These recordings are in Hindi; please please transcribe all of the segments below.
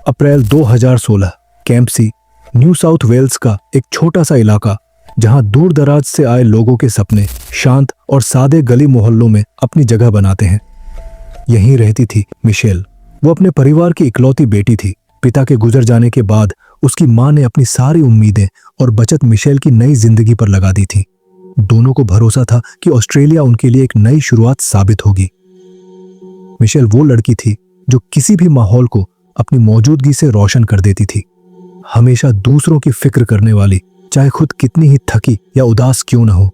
अप्रैल 2016 कैम्पसी, न्यू साउथ वेल्स का एक छोटा सा इलाका जहां दूर दराज से आए लोगों के सपने शांत और सादे गली मोहल्लों में अपनी जगह बनाते हैं। यहीं रहती थी मिशेल। वो अपने परिवार की इकलौती बेटी थी। पिता के गुजर जाने के बाद उसकी मां ने अपनी सारी उम्मीदें और बचत मिशेल की नई जिंदगी पर लगा दी थी। दोनों को भरोसा था कि ऑस्ट्रेलिया उनके लिए एक नई शुरुआत साबित होगी। मिशेल वो लड़की थी जो किसी भी माहौल को अपनी मौजूदगी से रोशन कर देती थी। हमेशा दूसरों की फिक्र करने वाली, चाहे खुद कितनी ही थकी या उदास क्यों न हो।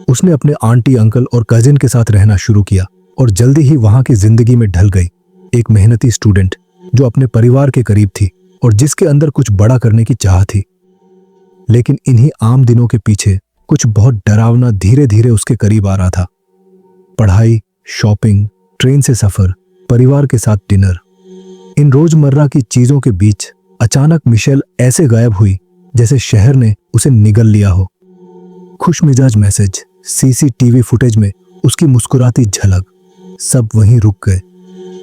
उसने अपने आंटी, अंकल और कजिन के साथ रहना शुरू किया और जल्दी ही वहां की जिंदगी में ढल गई। एक मेहनती स्टूडेंट जो अपने परिवार के करीब थी और जिसके अंदर कुछ बड़ा करने की चाह थी। लेकिन इन्हीं आम दिनों के पीछे कुछ बहुत डरावना धीरे धीरे उसके करीब आ रहा था। पढ़ाई, शॉपिंग, ट्रेन से सफर, परिवार के साथ डिनर, इन रोजमर्रा की चीजों के बीच अचानक मिशेल ऐसे गायब हुई जैसे शहर ने उसे निगल लिया हो। खुशमिजाज मैसेज, सीसीटीवी फुटेज में उसकी मुस्कुराती झलक, सब वहीं रुक गए।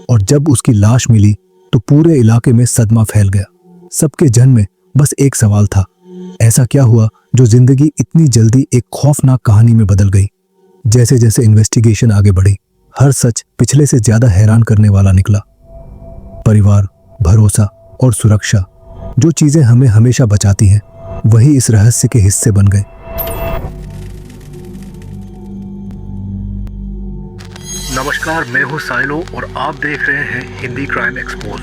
और जब उसकी लाश मिली तो पूरे इलाके में सदमा फैल गया। सबके जहन में बस एक सवाल था, ऐसा क्या हुआ जो जिंदगी इतनी जल्दी एक खौफनाक कहानी में बदल गई। जैसे जैसे इन्वेस्टिगेशन आगे बढ़ी, हर सच पिछले से ज्यादा हैरान करने वाला निकला। परिवार, भरोसा और सुरक्षा, जो चीजें हमें हमेशा बचाती हैं, वही इस रहस्य के हिस्से बन गए। नमस्कार, मैं हूं साइलो और आप देख रहे हैं हिंदी क्राइम एक्सपोज।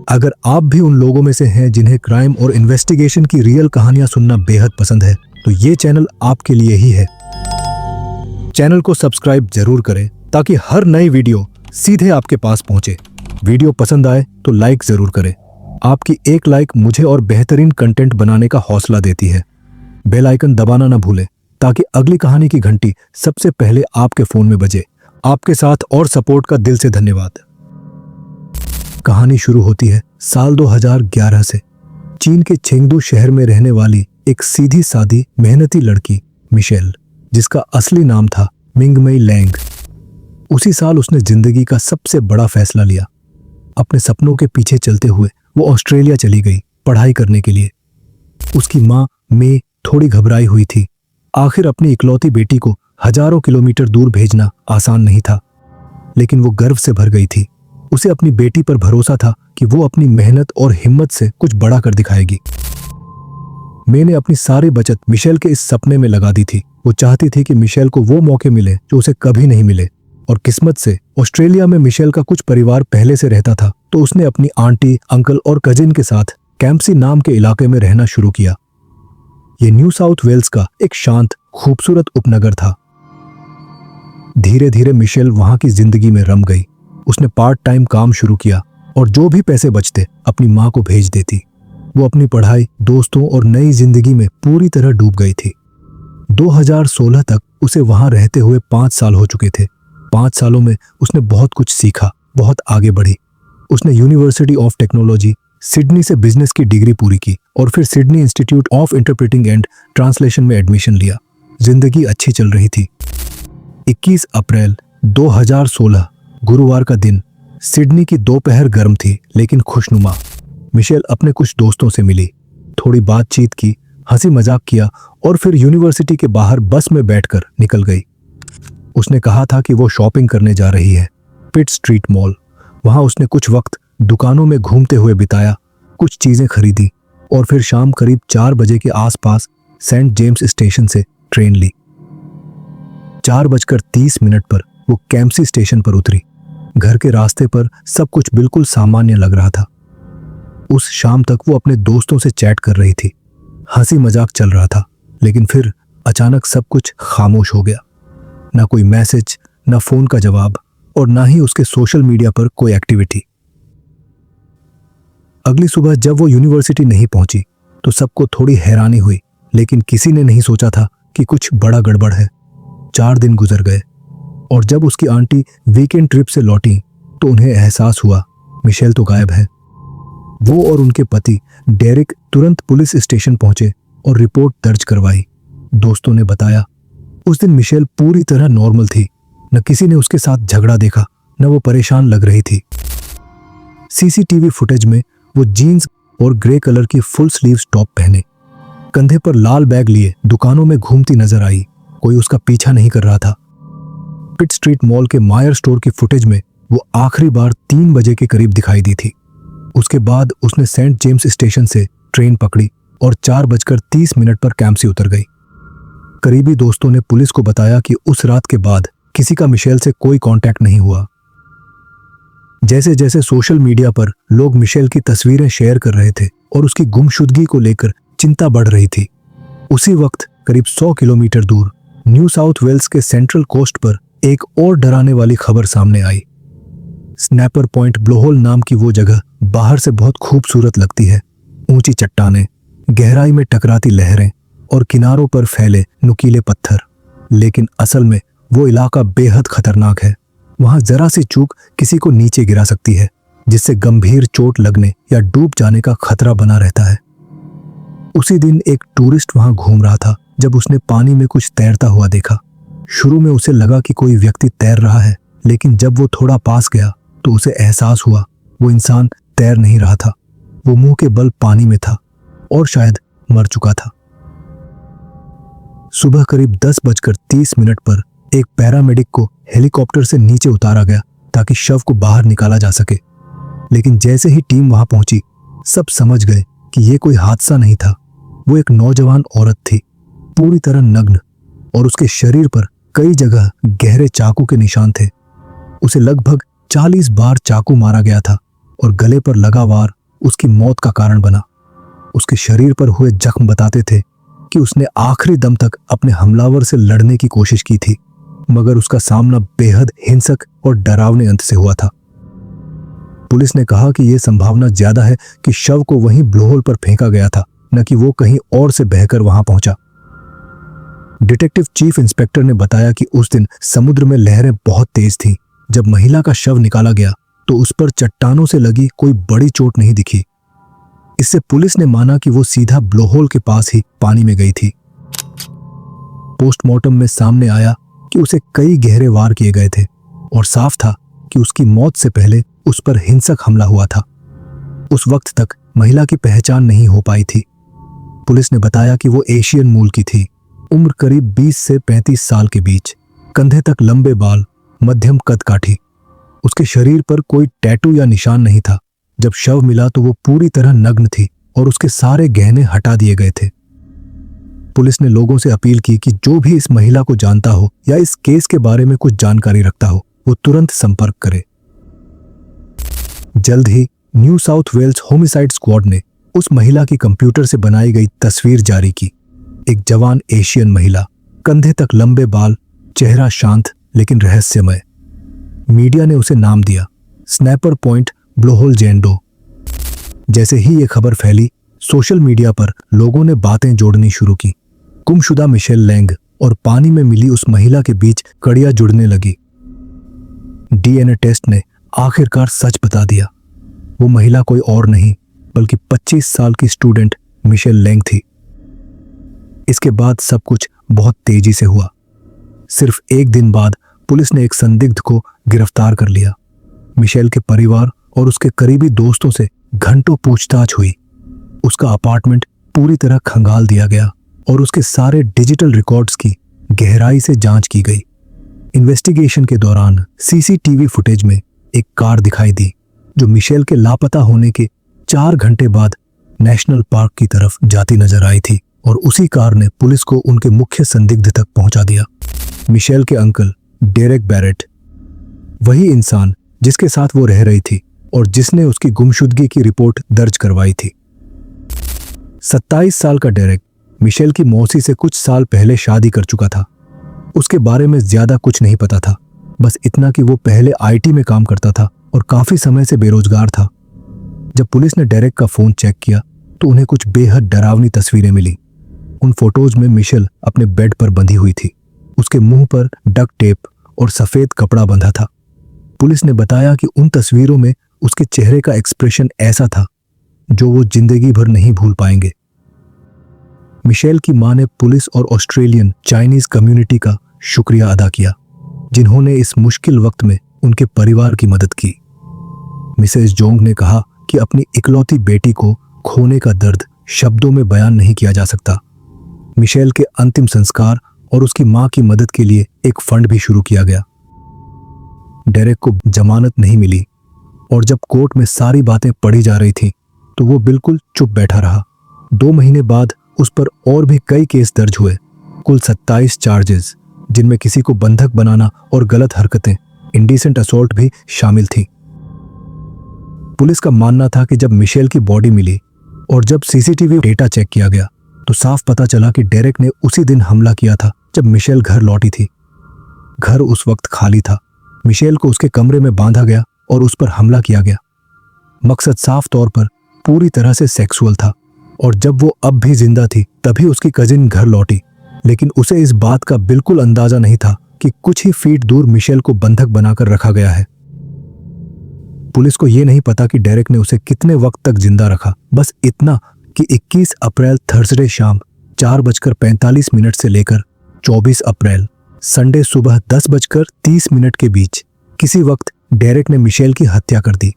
अगर आप भी उन लोगों में से हैं जिन्हें क्राइम और इन्वेस्टिगेशन की रियल कहानियां सुनना बेहद पसंद है, तो ये चैनल आपके लिए ही है। चैनल को सब्सक्राइब जरूर करें ताकि हर नई वीडियो सीधे आपके पास पहुंचे। वीडियो पसंद आए तो लाइक जरूर करें। आपकी एक लाइक मुझे और बेहतरीन कंटेंट बनाने का हौसला देती है। बेल आइकन दबाना ना भूलें ताकि अगली कहानी की घंटी सबसे पहले आपके फोन में बजे। आपके साथ और सपोर्ट का दिल से धन्यवाद। कहानी शुरू होती है साल 2011 से। चीन के चेंगडू शहर में रहने वाली एक सीधी सादी मेहनती लड़की मिशेल, जिसका असली नाम था मिंगमई लैंग। उसी साल उसने जिंदगी का सबसे बड़ा फैसला लिया। अपने सपनों के पीछे चलते हुए वो ऑस्ट्रेलिया चली गई पढ़ाई करने के लिए। उसकी मां मे थोड़ी घबराई हुई थी। आखिर अपनी इकलौती बेटी को हजारों किलोमीटर दूर भेजना आसान नहीं था, लेकिन वो गर्व से भर गई थी। उसे अपनी बेटी पर भरोसा था कि वो अपनी मेहनत और हिम्मत से कुछ बड़ा कर दिखाएगी। मैंने अपनी सारी बचत मिशेल के इस सपने में लगा दी थी। वो चाहती थी कि मिशेल को वो मौके मिले जो उसे कभी नहीं मिले। और किस्मत से ऑस्ट्रेलिया में मिशेल का कुछ परिवार पहले से रहता था, तो उसने अपनी आंटी, अंकल और कजिन के साथ कैम्पसी नाम के इलाके में रहना शुरू किया। ये न्यू साउथ वेल्स का एक शांत, खूबसूरत उपनगर था। धीरे धीरे मिशेल वहां की जिंदगी में रम गई। उसने पार्ट टाइम काम शुरू किया और जो भी पैसे बचते अपनी मां को भेज देती। वो अपनी पढ़ाई, दोस्तों और नई जिंदगी में पूरी तरह डूब गई थी। 2016 तक उसे वहां रहते हुए 5 साल हो चुके थे। 5 सालों में उसने बहुत कुछ सीखा, बहुत आगे बढ़ी। उसने यूनिवर्सिटी ऑफ टेक्नोलॉजी सिडनी से बिजनेस की डिग्री पूरी की और फिर Sydney institute of interpreting and translation में एडमिशन लिया। जिंदगी अच्छी चल रही थी। 21 अप्रैल 2016 गुरुवार का दिन। सिडनी की दोपहर गर्म थी लेकिन खुशनुमा। मिशेल अपने कुछ दोस्तों से मिली, थोड़ी बातचीत की, हंसी मजाक किया और फिर यूनिवर्सिटी के बाहर बस में बैठकर निकल गई। उसने कहा था कि वो शॉपिंग करने जा रही है, पिट स्ट्रीट मॉल। वहां उसने कुछ वक्त दुकानों में घूमते हुए बिताया, कुछ चीजें खरीदी और फिर शाम करीब 4 बजे के आसपास सेंट जेम्स स्टेशन से ट्रेन ली। 4:30 पर वो कैम्पसी स्टेशन पर उतरी। घर के रास्ते पर सब कुछ बिल्कुल सामान्य लग रहा था। उस शाम तक वो अपने दोस्तों से चैट कर रही थी, हंसी मजाक चल रहा था। लेकिन फिर अचानक सब कुछ खामोश हो गया। ना कोई मैसेज, ना फोन का जवाब और ना ही उसके सोशल मीडिया पर कोई एक्टिविटी। अगली सुबह जब वो यूनिवर्सिटी नहीं पहुंची तो सबको थोड़ी हैरानी हुई, लेकिन किसी ने नहीं सोचा था कि कुछ बड़ा गड़बड़ है। 4 दिन गुजर गए और जब उसकी आंटी वीकेंड ट्रिप से लौटी तो उन्हें एहसास हुआ मिशेल तो गायब है। वो और उनके पति डेरिक तुरंत पुलिस स्टेशन पहुंचे और रिपोर्ट दर्ज करवाई। दोस्तों ने बताया उस दिन मिशेल पूरी तरह नॉर्मल थी। न किसी ने उसके साथ झगड़ा देखा, न वो परेशान लग रही थी। सीसीटीवी फुटेज में वो जीन्स और ग्रे कलर की फुल स्लीव्स टॉप पहने, कंधे पर लाल बैग लिए दुकानों में घूमती नजर आई। कोई उसका पीछा नहीं कर रहा था। पिट स्ट्रीट मॉल के मायर स्टोर की फुटेज में वो आखिरी बार 3 बजे के करीब दिखाई दी थी। उसके बाद उसने सेंट जेम्स स्टेशन से ट्रेन पकड़ी और 4:30 पर कैंपसी उतर गई। करीबी दोस्तों ने पुलिस को बताया कि उस रात के बाद किसी का मिशेल से कोई कांटेक्ट नहीं हुआ। जैसे जैसे सोशल मीडिया पर लोग मिशेल की तस्वीरें शेयर कर रहे थे और उसकी गुमशुदगी को लेकर चिंता बढ़ रही थी, उसी वक्त करीब 100 किलोमीटर दूर न्यू साउथ वेल्स के सेंट्रल कोस्ट पर एक और डराने वाली खबर सामने आई। स्नैपर पॉइंट ब्लोहोल नाम की वो जगह बाहर से बहुत खूबसूरत लगती है। ऊंची चट्टानें, गहराई में टकराती लहरें और किनारों पर फैले नुकीले पत्थर, लेकिन असल में वो इलाका बेहद खतरनाक है। वहां जरा सी चूक किसी को नीचे गिरा सकती है, जिससे गंभीर चोट लगने या डूब जाने का खतरा बना रहता है। उसी दिन एक टूरिस्ट वहां घूम रहा था जब उसने पानी में कुछ तैरता हुआ देखा। शुरू में उसे लगा कि कोई व्यक्ति तैर रहा है, लेकिन जब वो थोड़ा पास गया तो उसे एहसास हुआ वो इंसान तैर नहीं रहा था। वो मुंह के बल पानी में था और शायद मर चुका था। सुबह करीब 10:30 पर एक पैरामेडिक को हेलीकॉप्टर से नीचे उतारा गया ताकि शव को बाहर निकाला जा सके। लेकिन जैसे ही टीम वहां पहुंची, सब समझ गए कि यह कोई हादसा नहीं था। वो एक नौजवान औरत थी, पूरी तरह नग्न, और उसके शरीर पर कई जगह गहरे चाकू के निशान थे। उसे लगभग 40 बार चाकू मारा गया था और गले पर लगा वार उसकी मौत का कारण बना। उसके शरीर पर हुए जख्म बताते थे कि उसने आखिरी दम तक अपने हमलावर से लड़ने की कोशिश की थी, मगर उसका सामना बेहद हिंसक और डरावने अंत से हुआ था। पुलिस ने कहा कि यह संभावना ज्यादा है कि शव को वहीं ब्लोहोल पर फेंका गया था, न कि वो कहीं और से बहकर वहां पहुंचा। डिटेक्टिव चीफ इंस्पेक्टर ने बताया कि उस दिन समुद्र में लहरें बहुत तेज थीं। जब महिला का शव निकाला गया तो उस पर चट्टानों से लगी कोई बड़ी चोट नहीं दिखी। इससे पुलिस ने माना कि वो सीधा ब्लोहोल के पास ही पानी में गई थी। पोस्टमार्टम में सामने आया कि उसे कई गहरे वार किए गए थे और साफ था कि उसकी मौत से पहले उस पर हिंसक हमला हुआ था। उस वक्त तक महिला की पहचान नहीं हो पाई थी। पुलिस ने बताया कि वो एशियन मूल की थी, उम्र करीब 20 से 35 साल के बीच, कंधे तक लंबे बाल, मध्यम कद काठी। उसके शरीर पर कोई टैटू या निशान नहीं था। जब शव मिला तो वो पूरी तरह नग्न थी और उसके सारे गहने हटा दिए गए थे। पुलिस ने लोगों से अपील की कि जो भी इस महिला को जानता हो या इस केस के बारे में कुछ जानकारी रखता हो, वो तुरंत संपर्क करे। जल्द ही New South Wales homicide squad ने उस महिला की कंप्यूटर से बनाई गई तस्वीर जारी की। एक जवान एशियन महिला, कंधे तक लंबे बाल, चेहरा शांत लेकिन रहस्यमय। मीडिया ने उसे नाम दिया स्नैपर पॉइंट ब्लोहोल जेन डो। जैसे ही ये खबर फैली, सोशल मीडिया पर लोगों ने बातें जोड़नी शुरू की। गुमशुदा मिशेल लैंग और पानी में मिली उस महिला के बीच कड़ियां जुड़ने लगी। डीएनए टेस्ट ने आखिरकार सच बता दिया। वो महिला कोई और नहीं बल्कि 25 साल की स्टूडेंट मिशेल लैंग थी। इसके बाद सब कुछ बहुत तेजी से हुआ। सिर्फ एक दिन बाद पुलिस ने एक संदिग्ध को गिरफ्तार कर लिया। मिशेल के परिवार और उसके करीबी दोस्तों से घंटों पूछताछ हुई। उसका अपार्टमेंट पूरी तरह खंगाल दिया गया और उसके सारे डिजिटल रिकॉर्ड्स की गहराई से जांच की गई। इन्वेस्टिगेशन के दौरान सीसीटीवी फुटेज में एक कार दिखाई दी जो मिशेल के लापता होने के 4 घंटे बाद नेशनल पार्क की तरफ जाती नजर आई थी, और उसी कार ने पुलिस को उनके मुख्य संदिग्ध तक पहुंचा दिया, मिशेल के अंकल डेरेक बैरेट। वही इंसान जिसके साथ वो रह रही थी और जिसने उसकी गुमशुदगी की रिपोर्ट दर्ज करवाई थी। 27 साल का डेरेक मिशेल की मौसी से कुछ साल पहले शादी कर चुका था। उसके बारे में ज्यादा कुछ नहीं पता था, बस इतना कि वो पहले आईटी में काम करता था और काफी समय से बेरोजगार था। जब पुलिस ने डेरेक का फोन चेक किया तो उन्हें कुछ बेहद डरावनी तस्वीरें मिली। उन फोटोज में मिशेल अपने बेड पर बंधी हुई थी। उसके मुंह पर डक टेप और सफेद कपड़ा बंधा था। पुलिस ने बताया कि उन तस्वीरों में उसके चेहरे का एक्सप्रेशन ऐसा था जो वो जिंदगी भर नहीं भूल पाएंगे। मिशेल की मां ने पुलिस और ऑस्ट्रेलियन चाइनीज कम्युनिटी का शुक्रिया अदा किया, जिन्होंने इस मुश्किल वक्त में उनके परिवार की मदद की। मिसेस जोंग ने कहा कि अपनी इकलौती बेटी को खोने का दर्द शब्दों में बयान नहीं किया जा सकता। मिशेल के अंतिम संस्कार और उसकी मां की मदद के लिए एक फंड भी शुरू किया गया। डेरेक को जमानत नहीं मिली और जब कोर्ट में सारी बातें पढ़ी जा रही थी तो वो बिल्कुल चुप बैठा रहा। 2 महीने बाद उस पर और भी कई केस दर्ज हुए, कुल 27 चार्जेस, जिनमें किसी को बंधक बनाना और गलत हरकतें, इंडिसेंट असॉल्ट भी शामिल थी। पुलिस का मानना था कि जब मिशेल की बॉडी मिली और जब सीसीटीवी डेटा चेक किया गया तो साफ पता चला कि डेरेक ने उसी दिन हमला किया था जब मिशेल घर लौटी थी। घर उस वक्त खाली था। मिशेल को उसके कमरे में बांधा गया और उस पर हमला किया गया। मकसद साफ तौर पर पूरी तरह से सेक्सुअल था और जब वो अब भी जिंदा थी तभी उसकी कजिन घर लौटी, लेकिन उसे इस बात का बिल्कुल अंदाजा नहीं था कि कुछ ही फीट दूर मिशेल को बंधक बनाकर रखा गया है। पुलिस को यह नहीं पता कि डेरेक ने उसे कितने वक्त तक जिंदा रखा, बस इतना कि 21 अप्रैल थर्सडे शाम 4:45 से लेकर 24 अप्रैल संडे सुबह 10:30 के बीच किसी वक्त डेरेक ने मिशेल की हत्या कर दी।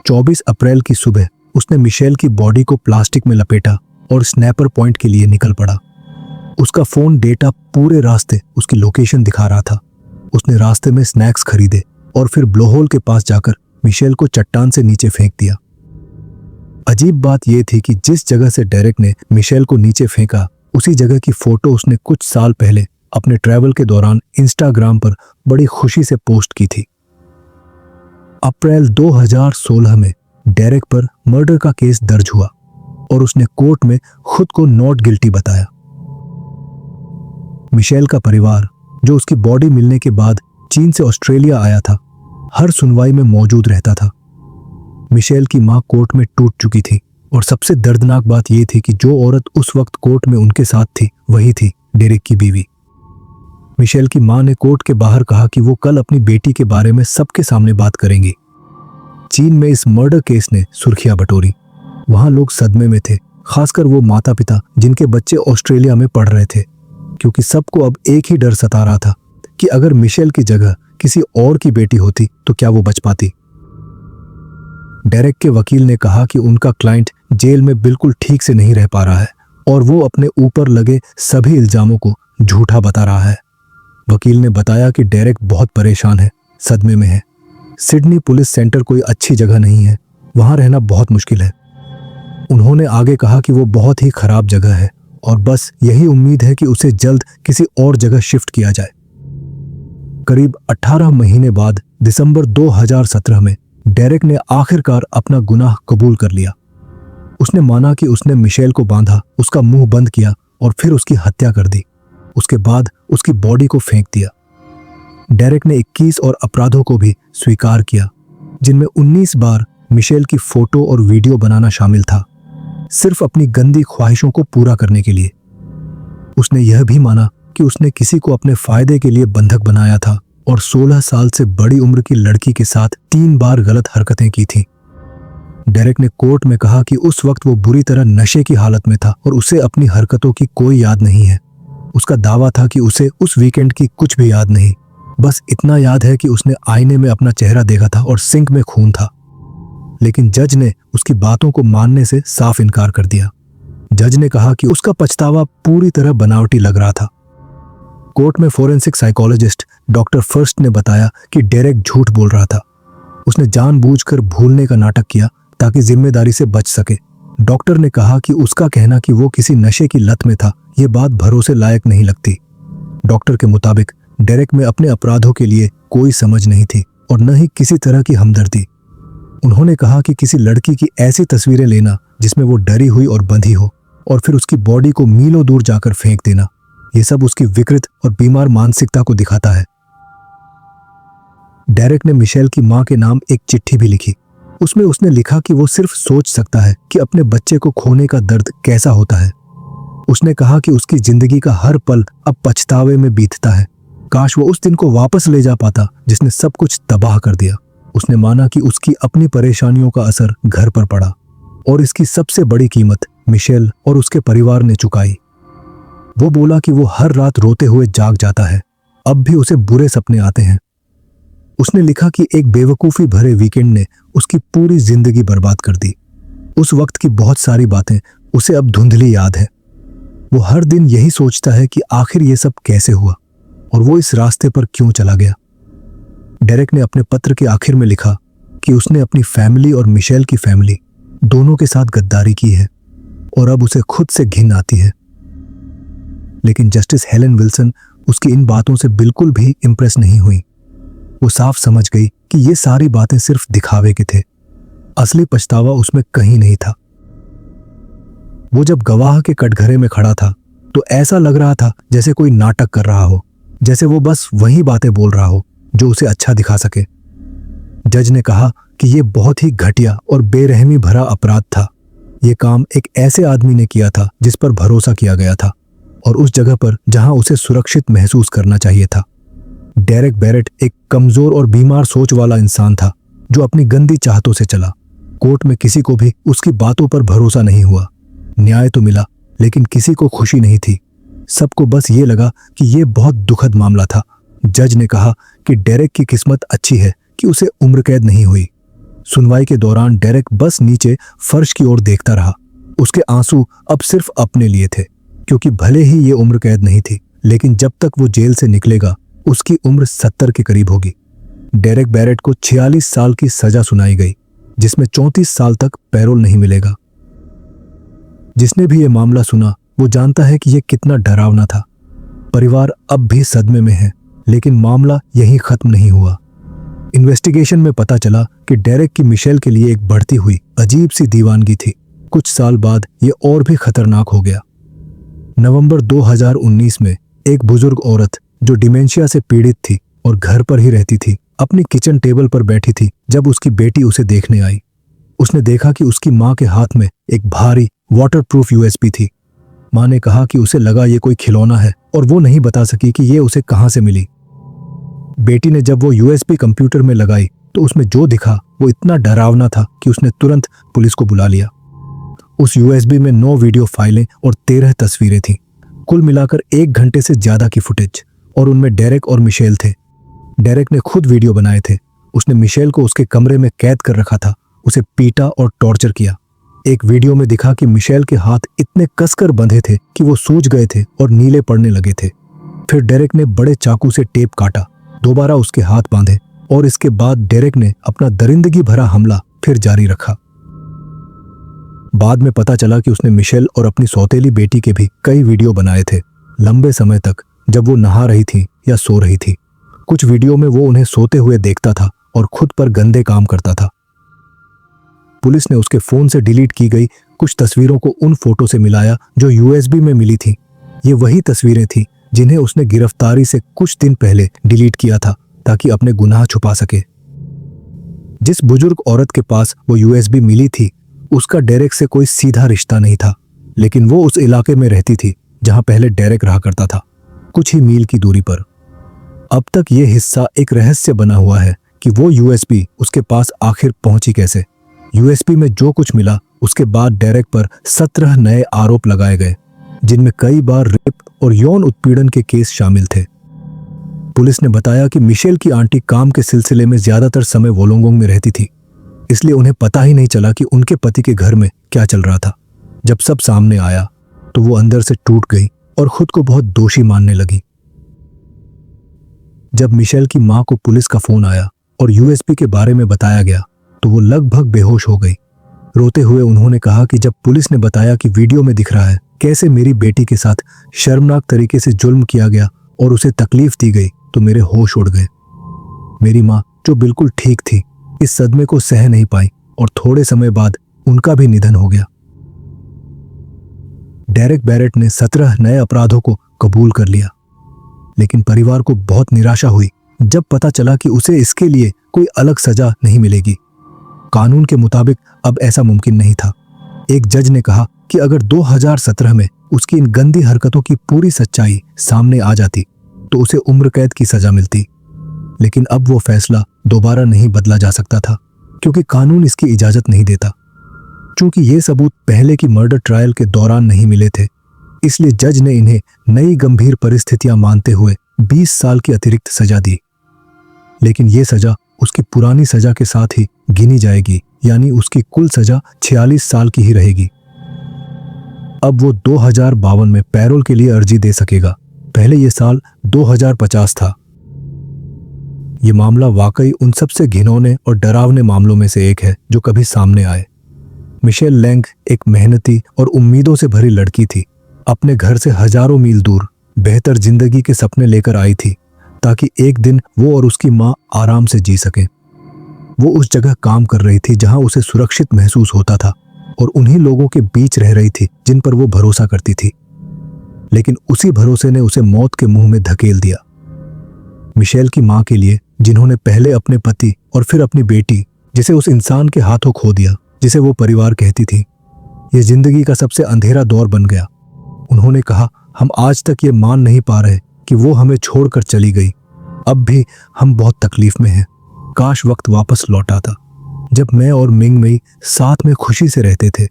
24 अप्रैल की सुबह उसने मिशेल की बॉडी को प्लास्टिक में लपेटा और स्नैपर पॉइंट के लिए निकल पड़ा। उसका फोन डेटा पूरे रास्ते उसकी लोकेशन दिखा रहा था। उसने रास्ते में स्नैक्स खरीदे और फिर ब्लोहोल के पास जाकर मिशेल को चट्टान से नीचे फेंक दिया। अजीब बात यह थी कि जिस जगह से डेरेक ने मिशेल को नीचे फेंका उसी जगह की फोटो उसने कुछ साल पहले अपने ट्रैवल के दौरान इंस्टाग्राम पर बड़ी खुशी से पोस्ट की थी। अप्रैल 2016 में डेरेक पर मर्डर का केस दर्ज हुआ और उसने कोर्ट में खुद को नॉट गिल्टी बताया। मिशेल का परिवार, जो उसकी बॉडी मिलने के बाद चीन से ऑस्ट्रेलिया आया था, हर सुनवाई में मौजूद रहता था। मिशेल की मां कोर्ट में टूट चुकी थी और सबसे दर्दनाक बात यह थी कि जो औरत उस वक्त कोर्ट में उनके साथ थी वही थी डेरेक की बीवी। मिशेल की मां ने कोर्ट के बाहर कहा कि वो कल अपनी बेटी के बारे में सबके सामने बात करेंगी। चीन में इस मर्डर केस ने सुर्खियां बटोरी। वहां लोग सदमे में थे, खासकर वो माता पिता जिनके बच्चे ऑस्ट्रेलिया में पढ़ रहे थे, क्योंकि सबको अब एक ही डर सता रहा था कि अगर मिशेल की जगह किसी और की बेटी होती तो क्या वो बच पाती। डेरेक के वकील ने कहा कि उनका क्लाइंट जेल में बिल्कुल ठीक से नहीं रह पा रहा है और वो अपने ऊपर लगे सभी इल्जामों को झूठा बता रहा है। वकील ने बताया कि डेरेक बहुत परेशान है, सदमे में है। सिडनी पुलिस सेंटर कोई अच्छी जगह नहीं है, वहां रहना बहुत मुश्किल है। उन्होंने आगे कहा कि वो बहुत ही खराब जगह है और बस यही उम्मीद है कि उसे जल्द किसी और जगह शिफ्ट किया जाए। करीब 18 महीने बाद दिसंबर 2017 में डेरेक ने आखिरकार अपना गुनाह कबूल कर लिया। उसने माना कि उसने मिशेल को बांधा, उसका मुंह बंद किया और फिर उसकी हत्या कर दी। उसके बाद उसकी बॉडी को फेंक दिया। डेरेक ने 21 और अपराधों को भी स्वीकार किया, जिनमें 19 बार मिशेल की फोटो और वीडियो बनाना शामिल था, सिर्फ अपनी गंदी ख्वाहिशों को पूरा करने के लिए। उसने यह भी माना कि उसने किसी को अपने फायदे के लिए बंधक बनाया था और 16 साल से बड़ी उम्र की लड़की के साथ 3 बार गलत हरकतें की थी। डेरेक ने कोर्ट में कहा कि उस वक्त वो बुरी तरह नशे की हालत में था और उसे अपनी हरकतों की कोई याद नहीं है। उसका दावा था कि उसे उस वीकेंड की कुछ भी याद नहीं, बस इतना याद है कि उसने आईने में अपना चेहरा देखा था और सिंक में खून था। लेकिन जज ने उसकी बातों को मानने से साफ इनकार कर दिया। जज ने कहा कि उसका पछतावा पूरी तरह बनावटी लग रहा था। कोर्ट में फोरेंसिक साइकोलॉजिस्ट डॉक्टर फर्स्ट ने बताया कि डेरेक झूठ बोल रहा था। उसने जानबूझकर भूलने का नाटक किया ताकि जिम्मेदारी से बच सके। डॉक्टर ने कहा कि उसका कहना कि वो किसी नशे की लत में था, यह बात भरोसे लायक नहीं लगती। डॉक्टर के मुताबिक डेरेक में अपने अपराधों के लिए कोई समझ नहीं थी और न ही किसी तरह की हमदर्दी। उन्होंने कहा कि किसी लड़की की ऐसी तस्वीरें लेना जिसमें वो डरी हुई और बंधी हो और फिर उसकी बॉडी को मीलों दूर जाकर फेंक देना, ये सब उसकी विकृत और बीमार मानसिकता को दिखाता है। डेरेक ने मिशेल की मां के नाम एक चिट्ठी भी लिखी। उसमें उसने लिखा कि वो सिर्फ सोच सकता है कि अपने बच्चे को खोने का दर्द कैसा होता है। उसने कहा कि उसकी जिंदगी का हर पल अब पछतावे में बीतता है। काश वो उस दिन को वापस ले जा पाता जिसने सब कुछ तबाह कर दिया। उसने माना कि उसकी अपनी परेशानियों का असर घर पर पड़ा और इसकी सबसे बड़ी कीमत मिशेल और उसके परिवार ने चुकाई। वो बोला कि वो हर रात रोते हुए जाग जाता है, अब भी उसे बुरे सपने आते हैं। उसने उसने लिखा कि एक बेवकूफ़ी भरे वीकेंड ने उसकी पूरी जिंदगी बर्बाद कर दी। उस वक्त की बहुत सारी बातें उसे अब धुंधली याद है। वो हर दिन यही सोचता है कि आखिर ये सब कैसे हुआ और वो इस रास्ते पर क्यों चला गया। डेरेक ने अपने पत्र के आखिर में लिखा कि उसने अपनी फैमिली और मिशेल की फैमिली दोनों के साथ गद्दारी की है और अब उसे खुद से घिन आती है। लेकिन जस्टिस हेलेन विल्सन उसकी इन बातों से बिल्कुल भी इंप्रेस नहीं हुई। वो साफ समझ गई कि ये सारी बातें सिर्फ दिखावे के थे, असली पछतावा उसमें कहीं नहीं था। वो जब गवाह के कटघरे में खड़ा था तो ऐसा लग रहा था जैसे कोई नाटक कर रहा हो, जैसे वो बस वही बातें बोल रहा हो जो उसे अच्छा दिखा सके। जज ने कहा कि यह बहुत ही घटिया और बेरहमी भरा अपराध था। यह काम एक ऐसे आदमी ने किया था जिस पर भरोसा किया गया था और उस जगह पर जहां उसे सुरक्षित महसूस करना चाहिए था। डेरेक बैरेट एक कमजोर और बीमार सोच वाला इंसान था जो अपनी गंदी चाहतों से चला। कोर्ट में किसी को भी उसकी बातों पर भरोसा नहीं हुआ। न्याय तो मिला लेकिन किसी को खुशी नहीं थी। सबको बस ये लगा कि यह बहुत दुखद मामला था। जज ने कहा कि डेरेक की किस्मत अच्छी है कि उसे उम्र कैद नहीं हुई। सुनवाई के दौरान डेरेक बस नीचे फर्श की ओर देखता रहा। उसके आंसू अब सिर्फ अपने लिए थे, क्योंकि भले ही ये उम्र कैद नहीं थी, लेकिन जब तक वो जेल से निकलेगा उसकी उम्र 70 के करीब होगी। डेरेक बैरेट को 46 साल की सजा सुनाई गई, जिसमें 34 साल तक पैरोल नहीं मिलेगा। जिसने भी ये मामला सुना वो जानता है कि यह कितना डरावना था। परिवार अब भी सदमे में है, लेकिन मामला यहीं खत्म नहीं हुआ। इन्वेस्टिगेशन में पता चला कि डेरेक की मिशेल के लिए एक बढ़ती हुई अजीब सी दीवानगी थी। कुछ साल बाद यह और भी खतरनाक हो गया। नवंबर 2019 में एक बुजुर्ग औरत जो डिमेंशिया से पीड़ित थी और घर पर ही रहती थी, अपनी किचन टेबल पर बैठी थी जब उसकी बेटी उसे देखने आई। उसने देखा कि उसकी मां के हाथ में एक भारी वाटरप्रूफ यूएसबी थी। मां ने कहा कि उसे लगा ये कोई खिलौना है और वो नहीं बता सकी कि ये उसे कहां से मिली। बेटी ने जब वो यूएसबी कंप्यूटर में लगाई तो उसमें जो दिखा वो इतना डरावना था कि उसने तुरंत पुलिस को बुला लिया। उस यूएसबी में 9 वीडियो फाइलें और 13 तस्वीरें थीं। कुल मिलाकर 1 घंटे से ज्यादा की फुटेज, और उनमें डेरेक और मिशेल थे। डेरेक ने खुद वीडियो बनाए थे। उसने मिशेल को उसके कमरे में कैद कर रखा था, उसे पीटा और टॉर्चर किया। एक वीडियो में दिखा कि मिशेल के हाथ इतने कसकर बंधे थे कि वो सूज गए थे और नीले पड़ने लगे थे। फिर डेरेक ने बड़े चाकू से टेप काटा, दोबारा उसके हाथ बांधे और इसके बाद डेरेक ने अपना दरिंदगी भरा हमला फिर जारी रखा। बाद में पता चला कि उसने मिशेल और अपनी सौतेली बेटी के भी कई वीडियो बनाए थे, लंबे समय तक, जब वो नहा रही थी या सो रही थी। कुछ वीडियो में वो उन्हें सोते हुए देखता था और खुद पर गंदे काम करता था। पुलिस ने उसके फोन से डिलीट की गई कुछ तस्वीरों को उन फोटो से मिलाया जो यूएसबी में मिली थी। ये वही तस्वीरें थी जिन्हें उसने गिरफ्तारी से कुछ दिन पहले डिलीट किया था ताकि अपने गुनाह छुपा सके। जिस बुजुर्ग औरत के पास वो यूएसबी मिली थी उसका डेरेक से कोई सीधा रिश्ता नहीं था, लेकिन वो उस इलाके में रहती थी जहां पहले डेरेक रहा करता था, कुछ ही मील की दूरी पर। अब तक ये हिस्सा एक रहस्य बना हुआ है कि वो यूएसबी उसके पास आखिर पहुंची कैसे। यूएसबी में जो कुछ मिला उसके बाद डेरेक पर 17 नए आरोप लगाए गए, जिनमें कई बार रेप और यौन उत्पीड़न के केस शामिल थे। पुलिस ने बताया कि मिशेल की आंटी काम के सिलसिले में ज्यादातर समय वोलोंगोंग में रहती थी, इसलिए उन्हें पता ही नहीं चला कि उनके पति के घर में क्या चल रहा था। जब सब सामने आया तो वो अंदर से टूट गई और खुद को बहुत दोषी मानने लगी। जब मिशेल की मां को पुलिस का फोन आया और यूएसबी के बारे में बताया गया तो वो लगभग बेहोश हो गई। रोते हुए उन्होंने कहा कि जब पुलिस ने बताया कि वीडियो में दिख रहा है कैसे मेरी बेटी के साथ शर्मनाक तरीके से जुल्म किया गया और उसे तकलीफ दी गई, तो मेरे होश उड़ गए। मेरी मां, जो बिल्कुल ठीक थी, इस सदमे को सह नहीं पाई और थोड़े समय बाद उनका भी निधन हो गया। डेरेक बैरेट ने 17 नए अपराधों को कबूल कर लिया, लेकिन परिवार को बहुत निराशा हुई जब पता चला कि उसे इसके लिए कोई अलग सजा नहीं मिलेगी। कानून के मुताबिक अब ऐसा मुमकिन नहीं था। एक जज ने कहा कि अगर 2017 में उसकी इन गंदी हरकतों की पूरी सच्चाई सामने आ जाती तो उसे उम्र कैद की सजा मिलती, लेकिन अब वो फैसला दोबारा नहीं बदला जा सकता था क्योंकि कानून इसकी इजाजत नहीं देता। चूंकि ये सबूत पहले की मर्डर ट्रायल के दौरान नहीं मिले थे, इसलिए जज ने इन्हें नई गंभीर परिस्थितियां मानते हुए 20 साल की अतिरिक्त सजा दी। लेकिन ये सजा उसकी पुरानी सजा के साथ ही गिनी जाएगी, यानी उसकी कुल सजा 46 साल की ही रहेगी। अब वो 2052 में पैरोल के लिए अर्जी दे सकेगा। पहले ये साल 2050 था। ये मामला वाकई उन सबसे घिनौने और डरावने मामलों में से एक है जो कभी सामने आए। मिशेल लैंग एक मेहनती और उम्मीदों से भरी लड़की थी। अपने घर से हजारों मील दूर बेहतर जिंदगी के सपने लेकर आई थी ताकि एक दिन वो और उसकी माँ आराम से जी सकें। वो उस जगह काम कर रही थी जहां उसे सुरक्षित महसूस होता था और उन्हीं लोगों के बीच रह रही थी जिन पर वो भरोसा करती थी। लेकिन उसी भरोसे ने उसे मौत के मुंह में धकेल दिया। मिशेल की मां के लिए, जिन्होंने पहले अपने पति और फिर अपनी बेटी, जिसे उस इंसान के हाथों खो दिया जिसे वो परिवार कहती थी, यह जिंदगी का सबसे अंधेरा दौर बन गया। उन्होंने कहा, हम आज तक ये मान नहीं पा रहे कि वो हमें छोड़कर चली गई। अब भी हम बहुत तकलीफ में हैं। काश वक्त वापस लौटा था, जब मैं और मिंग मई साथ में खुशी से रहते थे।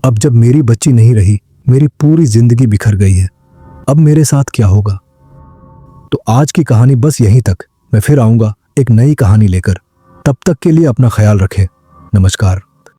अब जब मेरी बच्ची नहीं रही, मेरी पूरी जिंदगी बिखर गई है। अब मेरे साथ क्या होगा? तो आज की कहानी बस यहीं तक। मैं फिर आऊंगा एक नई कहानी लेकर। तब तक के लिए अपना ख्याल रखें। नमस्कार।